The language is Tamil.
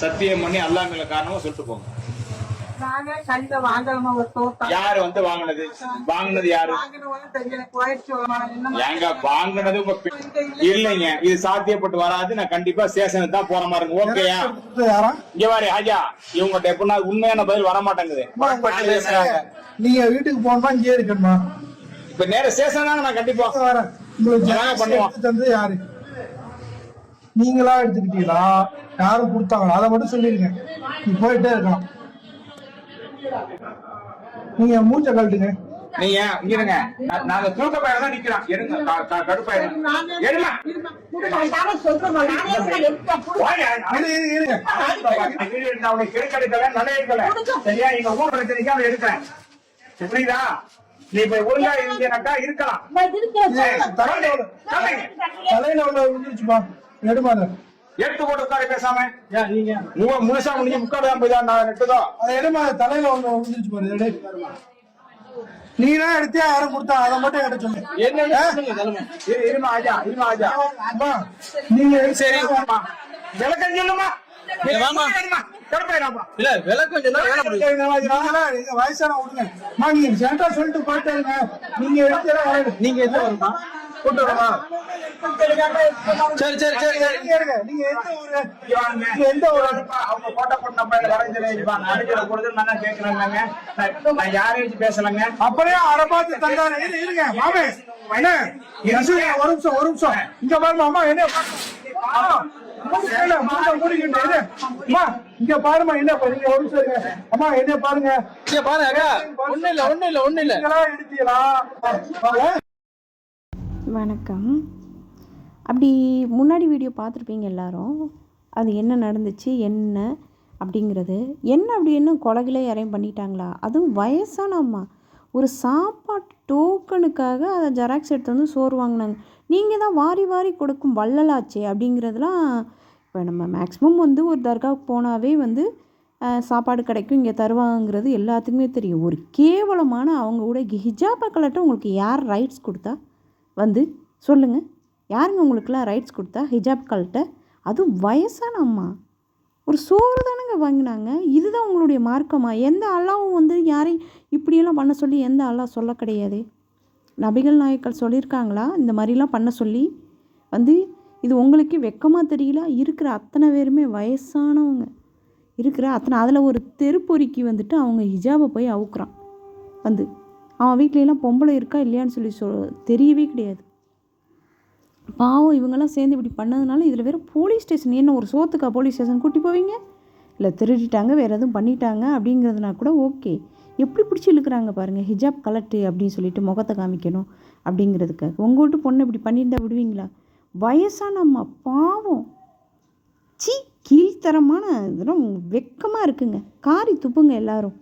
சத்தியம் பண்ணி அல்லாஹ் மேல காரணமா சொல்லிட்டு போங்க. யாரு வந்து வாங்கினது? வாங்கினது யாரு? ஏங்க வாங்கினது இல்லைங்க, இது சாத்தியப்பட்டு வராது. நான் கண்டிப்பா ஸ்டேஷனுக்கு தான் போற மாதிரி இருக்கு. ஓகேயா? இங்க பாரு ஹாஜா, இவங்க எப்படின்னா உண்மையான பதில் வர மாட்டேங்குது. நீங்க வீட்டுக்கு போனா இங்கே இருக்கணுமா? இப்ப நேர ஸ்டேஷன் தாங்க, நான் கண்டிப்பா வரேன். உங்களுக்கு தந்தது யாரு? நீங்களா எடுத்துக்கிட்டீங்களா? யாரும் கொடுத்தாங்களா? அதை மட்டும் சொல்லிருங்க. நீ போயிட்டே இருக்கலாம். நீங்க மூச்ச கழட்டுங்க. நீங்க இருங்க, நாங்க தூக்க பயிர தான் நிக்கிறோம். எடுங்க, கடுப்பாயிருங்க. எடுங்க சரியா? எங்க ஊர் பிரச்சனைக்கு அவன் எடுக்கிறேன். புரியுதா? நீ இப்ப ஒழுங்கா இருந்தீங்கன்னாக்கா இருக்கலாம். தலையில உள்ள விழுந்துருச்சுப்பா. எடுமாத எடுத்து போட்டு உட்கார பேசாம. நீங்க முழுசா முடிஞ்சு முக்காடு போய்தான் நான் நெட்டுதான். அதை எடுமாத. தலையில ஒண்ணு விழுந்துருச்சு பாரு. நீதான் எடுத்தியா யாரும் கொடுத்தா? அதை மட்டும் எடுத்து சொல்லு. இருமா ஆஜா, இருமா ஆஜா. நீங்க சரி விளக்கம் சொல்லுமா? வயசான விடுங்க. நீங்க சேட்டா சொல்லிட்டு போயிட்டாருங்க. நீங்க எடுத்து நீங்க எந்த வருமா கொண்டு வரமா? சரி சரி சரி சரி. நீங்க எந்த ஊரு? எந்த ஊரு? அவங்க போட்டோ போட்டு நம்ம கேட்கறாங்க. நான் யாரையும் பேசலங்க. அப்படியே அரபாத்து தந்தாரு. இருங்க மாமே, என்ன ஒரு நிமிஷம் ஒரு நிமிஷம். இங்க பாருமா அம்மா, என்ன இங்க பாருமா, என்ன பாருங்க ஒரு நிமிஷம். அம்மா என்ன பாருங்க, பாருங்க. ஒண்ணு இல்ல ஒண்ணு இல்ல ஒண்ணு இல்ல. எடுத்தீங்களா? வணக்கம். அப்படி முன்னாடி வீடியோ பார்த்துருப்பீங்க எல்லாரும். அது என்ன நடந்துச்சு என்ன அப்படிங்கிறது. என்ன அப்படி என்ன கொலைகளே யாரையும் பண்ணிட்டாங்களா? அதுவும் வயசான அம்மா ஒரு சாப்பாட்டு டோக்கனுக்காக அதை ஜெராக்ஸ் எடுத்து வந்து சோறு வாங்கினாங்க. நீங்கள் தான் வாரி வாரி கொடுக்கும் வள்ளலாச்சே அப்படிங்கிறதுலாம். இப்போ நம்ம மேக்ஸிமம் வந்து ஒரு தர்காவுக்கு போனாவே வந்து சாப்பாடு கிடைக்கும், இங்கே தருவாங்கிறது எல்லாத்துக்குமே தெரியும். ஒரு கேவலமான அவங்க கூட ஹிஜாபை கலட்ட உங்களுக்கு யார் ரைட்ஸ் கொடுத்தா? வந்து சொல்லுங்கள், யாருங்க உங்களுக்குலாம் ரைட்ஸ் கொடுத்தா ஹிஜாப் கலட்ட? அதுவும் வயசான அம்மா ஒரு சோறு தானுங்க வாங்கினாங்க. இதுதான் உங்களுடைய மார்க்கமா? எந்த அல்லாவும் வந்து யாரையும் இப்படியெல்லாம் பண்ண சொல்லி எந்த அல்லா சொல்ல கிடையாது. நபிகள் நாயக்கர் சொல்லியிருக்காங்களா இந்த மாதிரிலாம் பண்ண சொல்லி? வந்து இது உங்களுக்கு வெக்கமாக தெரியல? இருக்கிற அத்தனை பேருமே வயசானவங்க இருக்கிற அத்தனை. அதில் ஒரு தெருப்பொறிக்கு வந்துட்டு அவங்க ஹிஜாபை போய் அவுக்குறான். வந்து அவன் வீட்லலாம் பொம்பளை இருக்கா இல்லையான்னு சொல்லி தெரியவே கிடையாது. பாவம் இவங்கெல்லாம் சேர்ந்து இப்படி பண்ணதுனால இதில் வேறு போலீஸ் ஸ்டேஷன். என்ன ஒரு சோத்துக்கா போலீஸ் ஸ்டேஷன் கூட்டி போவீங்க? இல்லை திருடிட்டாங்க வேறு எதுவும் பண்ணிட்டாங்க அப்படிங்கிறதுனா கூட ஓகே. எப்படி பிடிச்சி இழுக்கிறாங்க பாருங்கள். ஹிஜாப் கலட்டு அப்படின்னு சொல்லிட்டு முகத்தை காமிக்கணும் அப்படிங்கிறதுக்காக. உங்கள் வீட்டு பொண்ணு இப்படி பண்ணியிருந்தா விடுவீங்களா? வயசான அம்மா பாவம். கீழ்த்தரமான இதெல்லாம் வெக்கமாக இருக்குங்க. காரி துப்புங்க எல்லாரும்.